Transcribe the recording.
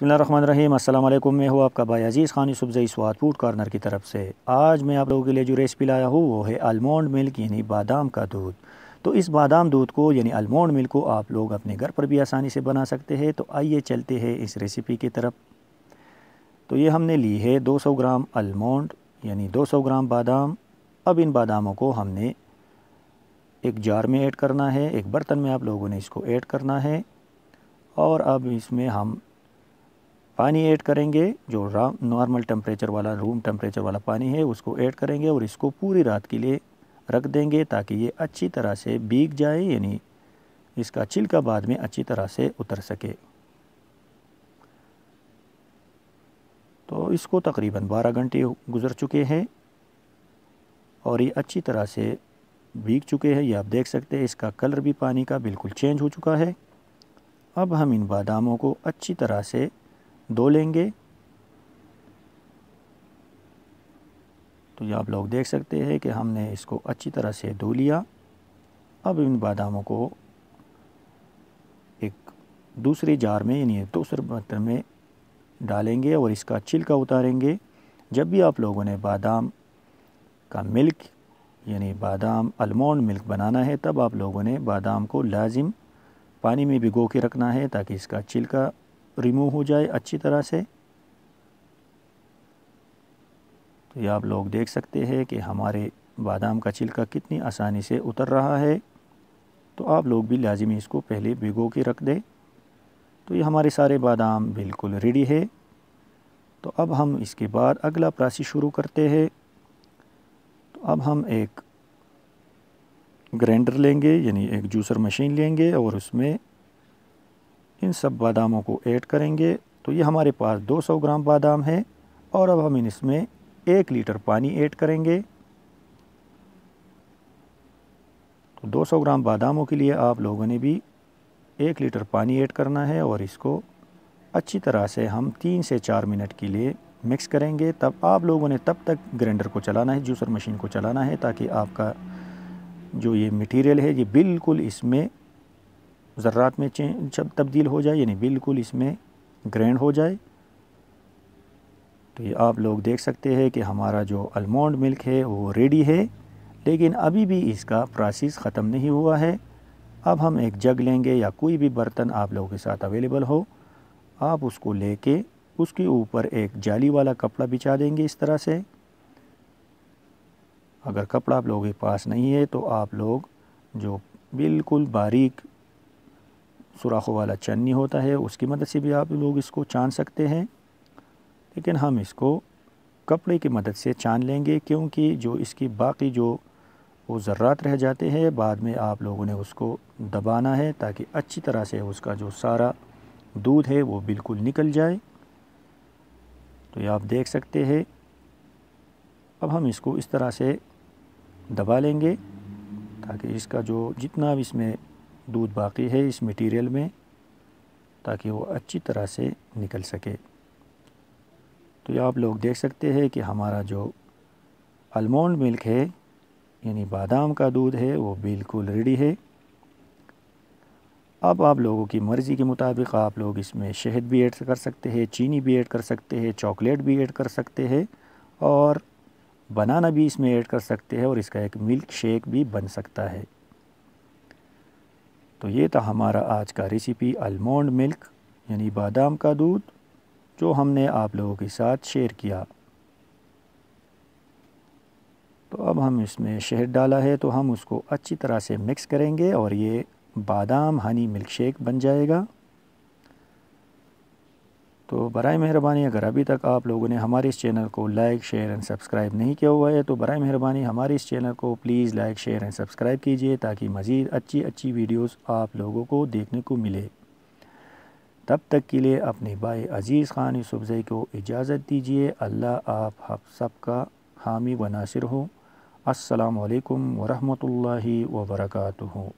बिस्मिल्लाहिर्रहमानिर्रहीम। अस्सलाम वालेकुम। मैं हूँ आपका भाई अजीज़ खान यूसुफ़ज़ई स्वाद फूड कॉर्नर की तरफ से। आज मैं आप लोगों के लिए जो रेसिपी लाया हूँ वो है आलमंड मिल्क यानी बादाम का दूध। तो इस बादाम दूध को यानी आलमंड मिल्क को आप लोग अपने घर पर भी आसानी से बना सकते हैं। तो आइए चलते हैं इस रेसिपी की तरफ। तो ये हमने ली है 200 ग्राम आलमंड यानी 200 ग्राम बादाम। अब इन बादामों को हमने एक जार में ऐड करना है, एक बर्तन में आप लोगों ने इसको ऐड करना है। और अब इसमें हम पानी ऐड करेंगे, जो नॉर्मल टेम्परेचर वाला रूम टेम्परेचर वाला पानी है उसको ऐड करेंगे और इसको पूरी रात के लिए रख देंगे ताकि ये अच्छी तरह से भीग जाए, यानी इसका छिलका बाद में अच्छी तरह से उतर सके। तो इसको तकरीबन 12 घंटे गुज़र चुके हैं और ये अच्छी तरह से भीग चुके हैं। ये आप देख सकते हैं, इसका कलर भी पानी का बिल्कुल चेंज हो चुका है। अब हम इन बादामों को अच्छी तरह से धो लेंगे। तो ये आप लोग देख सकते हैं कि हमने इसको अच्छी तरह से धो लिया। अब इन बादामों को एक दूसरे जार में यानी दूसरे बर्तन में डालेंगे और इसका छिलका उतारेंगे। जब भी आप लोगों ने बादाम का मिल्क यानी बादाम आलमंड मिल्क बनाना है, तब आप लोगों ने बादाम को लाजिम पानी में भिगो के रखना है ताकि इसका छिलका रिमूव हो जाए अच्छी तरह से। तो ये आप लोग देख सकते हैं कि हमारे बादाम का छिलका कितनी आसानी से उतर रहा है। तो आप लोग भी लाजिमी इसको पहले भिगो के रख दें। तो ये हमारे सारे बादाम बिल्कुल रेडी है। तो अब हम इसके बाद अगला प्रोसेस शुरू करते हैं। तो अब हम एक ग्राइंडर लेंगे यानी एक जूसर मशीन लेंगे और उसमें इन सब बादामों को ऐड करेंगे। तो ये हमारे पास 200 ग्राम बादाम है और अब हम इसमें 1 लीटर पानी ऐड करेंगे। तो 200 ग्राम बादामों के लिए आप लोगों ने भी 1 लीटर पानी ऐड करना है और इसको अच्छी तरह से हम 3 से 4 मिनट के लिए मिक्स करेंगे। तब आप लोगों ने तब तक ग्राइंडर को चलाना है, जूसर मशीन को चलाना है, ताकि आपका जो ये मटेरियल है ये बिल्कुल इसमें ज़र्रात में तब्दील हो जाए, यानी बिल्कुल इसमें ग्राइंड हो जाए। तो ये आप लोग देख सकते हैं कि हमारा जो आलमंड मिल्क है वो रेडी है, लेकिन अभी भी इसका प्रोसेस ख़त्म नहीं हुआ है। अब हम एक जग लेंगे या कोई भी बर्तन आप लोगों के साथ अवेलेबल हो, आप उसको लेके उसके ऊपर एक जाली वाला कपड़ा बिछा देंगे इस तरह से। अगर कपड़ा आप लोगों के पास नहीं है तो आप लोग जो बिल्कुल बारीक सुराखों वाला छन्नी होता है उसकी मदद से भी आप लोग इसको छान सकते हैं, लेकिन हम इसको कपड़े की मदद से छान लेंगे, क्योंकि जो इसकी बाकी जो वो ज़र्रात रह जाते हैं बाद में आप लोगों ने उसको दबाना है ताकि अच्छी तरह से उसका जो सारा दूध है वो बिल्कुल निकल जाए। तो ये आप देख सकते हैं। अब हम इसको इस तरह से दबा लेंगे ताकि इसका जो जितना भी इसमें दूध बाकी है इस मटेरियल में, ताकि वो अच्छी तरह से निकल सके। तो ये आप लोग देख सकते हैं कि हमारा जो आलमंड मिल्क है यानी बादाम का दूध है वो बिल्कुल रेडी है। अब आप लोगों की मर्ज़ी के मुताबिक आप लोग इसमें शहद भी ऐड कर सकते हैं, चीनी भी ऐड कर सकते हैं, चॉकलेट भी ऐड कर सकते हैं और बनाना भी इसमें ऐड कर सकते हैं और इसका एक मिल्क शेक भी बन सकता है। तो ये था हमारा आज का रेसिपी आलमंड मिल्क यानी बादाम का दूध, जो हमने आप लोगों के साथ शेयर किया। तो अब हम इसमें शहद डाला है तो हम उसको अच्छी तरह से मिक्स करेंगे और ये बादाम हनी मिल्क शेक बन जाएगा। तो बराए मेहरबानी अगर अभी तक आप लोगों ने हमारे इस चैनल को लाइक शेयर एंड सब्सक्राइब नहीं किया हुआ है तो बराए मेहरबानी हमारे इस चैनल को please like share and subscribe कीजिए, ताकि मज़ीद अच्छी वीडियोस आप लोगों को देखने को मिले। तब तक के लिए अपने भाई अजीज़ खान यूसुफ़ज़ई को इजाज़त दीजिए। अल्लाह आप सबका हामी व नासिर हो। अस्सलामु अलैकुम व रहमतुल्लाहि व बरकातुहू।